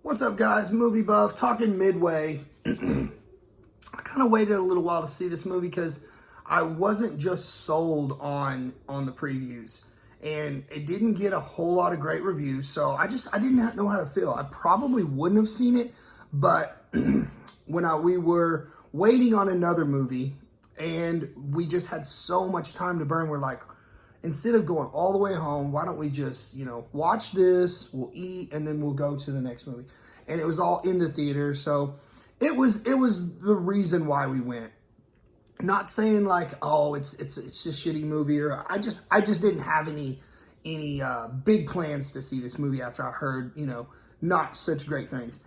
What's up, guys? Movie buff, talking Midway. I kind of waited a little while to see this movie because I wasn't just sold on the previews, and it didn't get a whole lot of great reviews. So I didn't know how to feel. I probably wouldn't have seen it, but when we were waiting on another movie, and we just had so much time to burn, we're like, instead of going all the way home, why don't we just, watch this, we'll eat, and then we'll go to the next movie. And it was all in the theater, so it was the reason why we went. Not saying like, oh, it's just a shitty movie, or I just didn't have any big plans to see this movie after I heard, not such great things.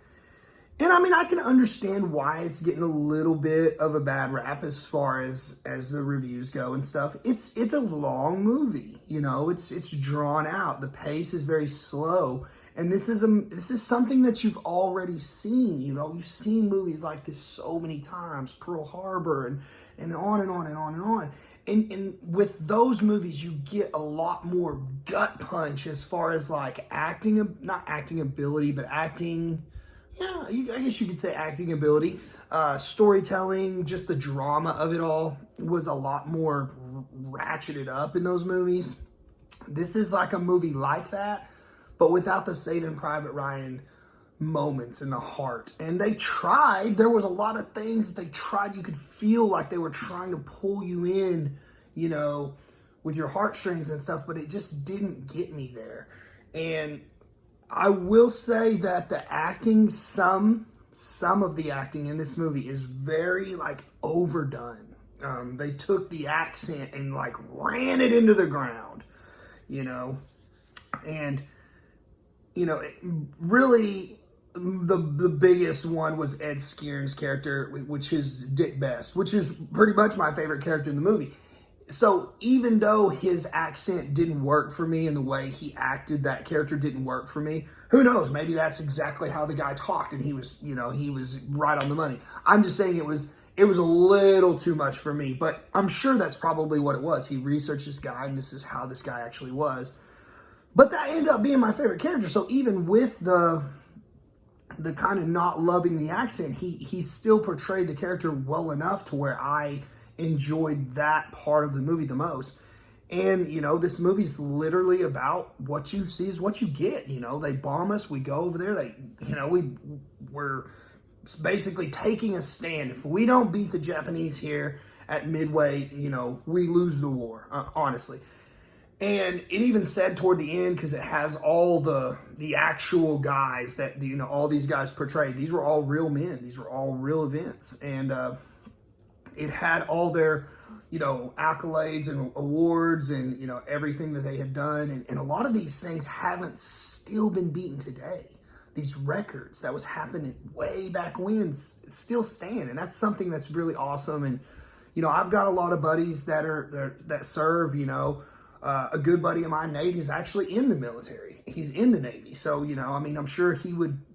And I mean, I can understand why it's getting a little bit of a bad rap as far as the reviews go and stuff. It's a long movie, it's drawn out. The pace is very slow, and this is something that you've already seen. You've seen movies like this so many times, Pearl Harbor, and on and on and on and on. And with those movies, you get a lot more gut punch as far as like not acting ability, but acting. Yeah, I guess you could say acting ability, storytelling, just the drama of it all was a lot more ratcheted up in those movies. This is like a movie like that, but without the Saving Private Ryan moments in the heart. And they tried. There was a lot of things that they tried. You could feel like they were trying to pull you in, with your heartstrings and stuff, but it just didn't get me there. And I will say that the acting, some of the acting in this movie is very like overdone. They took the accent and like ran it into the ground, and really the biggest one was Ed Skier's character, which is Dick Best, which is pretty much my favorite character in the movie. So even though his accent didn't work for me and the way he acted, that character didn't work for me, who knows? Maybe that's exactly how the guy talked and he was right on the money. I'm just saying it was a little too much for me, but I'm sure that's probably what it was. He researched this guy and this is how this guy actually was. But that ended up being my favorite character. So even with the kind of not loving the accent, he still portrayed the character well enough to where I enjoyed that part of the movie the most. And this movie's literally about what you see is what you get. They bomb us, we go over there, we're basically taking a stand. If we don't beat the Japanese here at Midway, we lose the war, honestly. And it even said toward the end, because it has all the actual guys that all these guys portrayed, these were all real men, these were all real events. And it had all their, accolades and awards and, everything that they had done. And a lot of these things haven't still been beaten today. These records that was happening way back when still stand. And that's something that's really awesome. And, I've got a lot of buddies that serve, a good buddy of mine, Nate, is actually in the military. He's in the Navy. So, I'm sure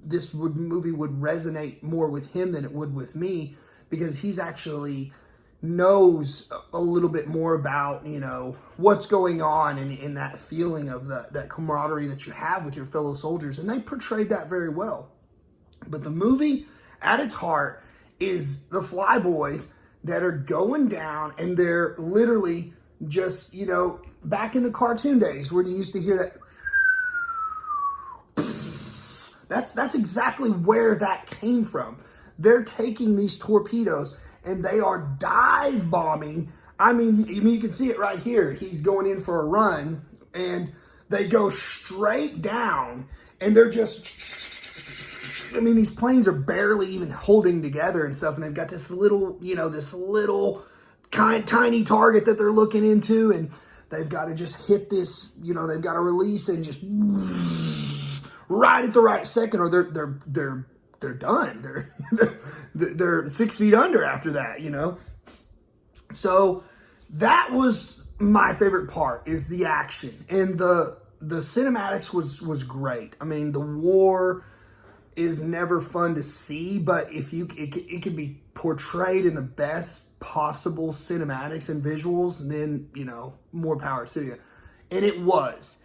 this movie would resonate more with him than it would with me, because he's actually knows a little bit more about, what's going on in that feeling of that camaraderie that you have with your fellow soldiers. And they portrayed that very well. But the movie, at its heart, is the flyboys that are going down, and they're literally just, back in the cartoon days where you used to hear that. That's exactly where that came from. They're taking these torpedoes and they are dive bombing. I mean, you can see it right here. He's going in for a run and they go straight down and they're just, these planes are barely even holding together and stuff. And they've got this little, tiny target that they're looking into, and they've got to just hit this, they've got to release and just right at the right second, or they're done. They're 6 feet under after that, So that was my favorite part, is the action. And the cinematics was great. The war is never fun to see, but if it can be portrayed in the best possible cinematics and visuals, then, more power to you. And it was.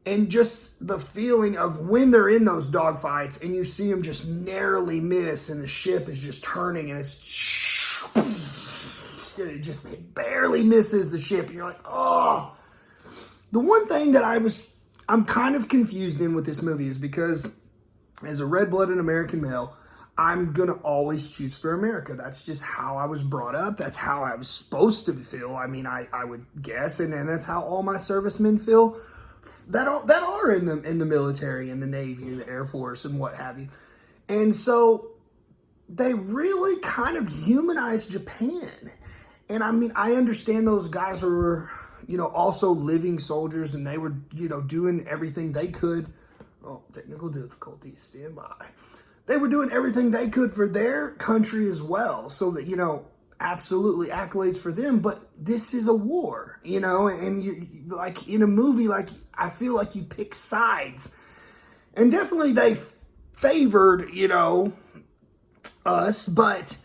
And just the feeling of when they're in those dogfights and you see them just narrowly miss and the ship is just turning and it just barely misses the ship. And you're like, oh. The one thing that I'm kind of confused in with this movie is because as a red-blooded American male, I'm going to always choose for America. That's just how I was brought up. That's how I was supposed to feel. I mean, I would guess, and that's how all my servicemen feel that are in the military, in the Navy, in the Air Force, and what have you. And so they really kind of humanized Japan. And I mean, I understand those guys were, also living soldiers, and they were, doing everything they could. Oh, technical difficulties, stand by. They were doing everything they could for their country as well. So that, absolutely accolades for them. But this is a war, and you like in a movie, like I feel like you pick sides. And definitely they favored, us, but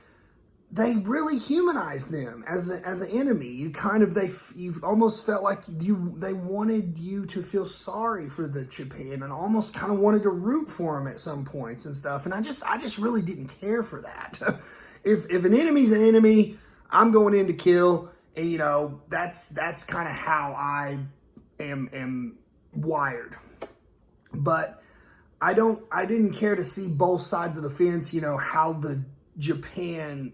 they really humanized them as an enemy. You almost felt like they wanted you to feel sorry for the Japan and almost kind of wanted to root for them at some points and stuff. And I just really didn't care for that. If an enemy's an enemy, I'm going in to kill, and that's kind of how I am wired. But I didn't care to see both sides of the fence, how the Japan,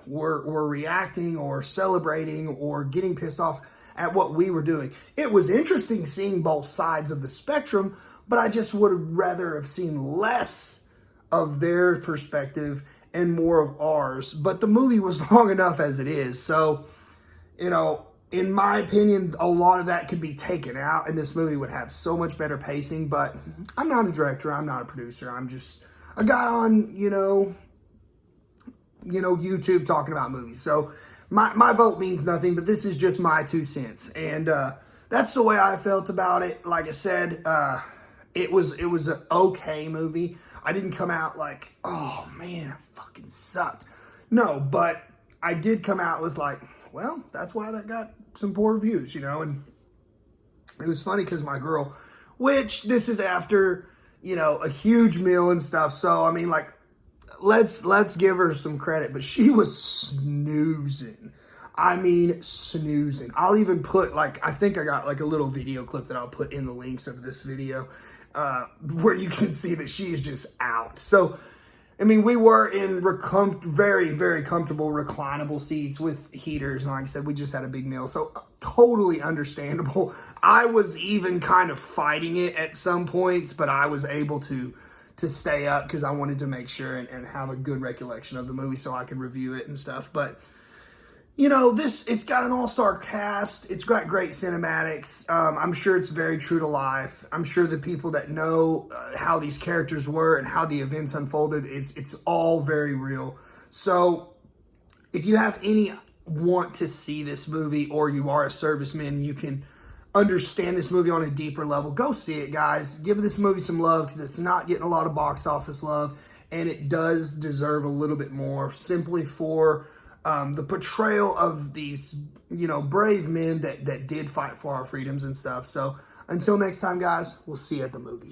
were reacting or celebrating or getting pissed off at what we were doing. It was interesting seeing both sides of the spectrum, but I just would have rather have seen less of their perspective and more of ours. But the movie was long enough as it is. So, in my opinion, a lot of that could be taken out and this movie would have so much better pacing. But I'm not a director. I'm not a producer. I'm just a guy on, YouTube talking about movies. So my vote means nothing, but this is just my 2 cents. And that's the way I felt about it. Like I said, it was an okay movie. I didn't come out like, oh man, it fucking sucked. No, but I did come out with like, well, that's why that got some poor reviews, and it was funny because my girl, which this is after, a huge meal and stuff. So, I mean, like, let's give her some credit, but she was snoozing. I mean, snoozing. I'll even put I think I got like a little video clip that I'll put in the links of this video, where you can see that she is just out. So, I mean, we were in very, very comfortable reclinable seats with heaters. And like I said, we just had a big meal. So totally understandable. I was even kind of fighting it at some points, but I was able to stay up because I wanted to make sure and have a good recollection of the movie so I could review it and stuff. But, it's got an all-star cast. It's got great cinematics. I'm sure it's very true to life. I'm sure the people that know how these characters were and how the events unfolded, it's all very real. So if you have any want to see this movie or you are a serviceman, you can understand this movie on a deeper level, go see it, guys. Give this movie some love because it's not getting a lot of box office love, and it does deserve a little bit more simply for the portrayal of these, brave men that did fight for our freedoms and stuff. So until next time, guys, we'll see you at the movies.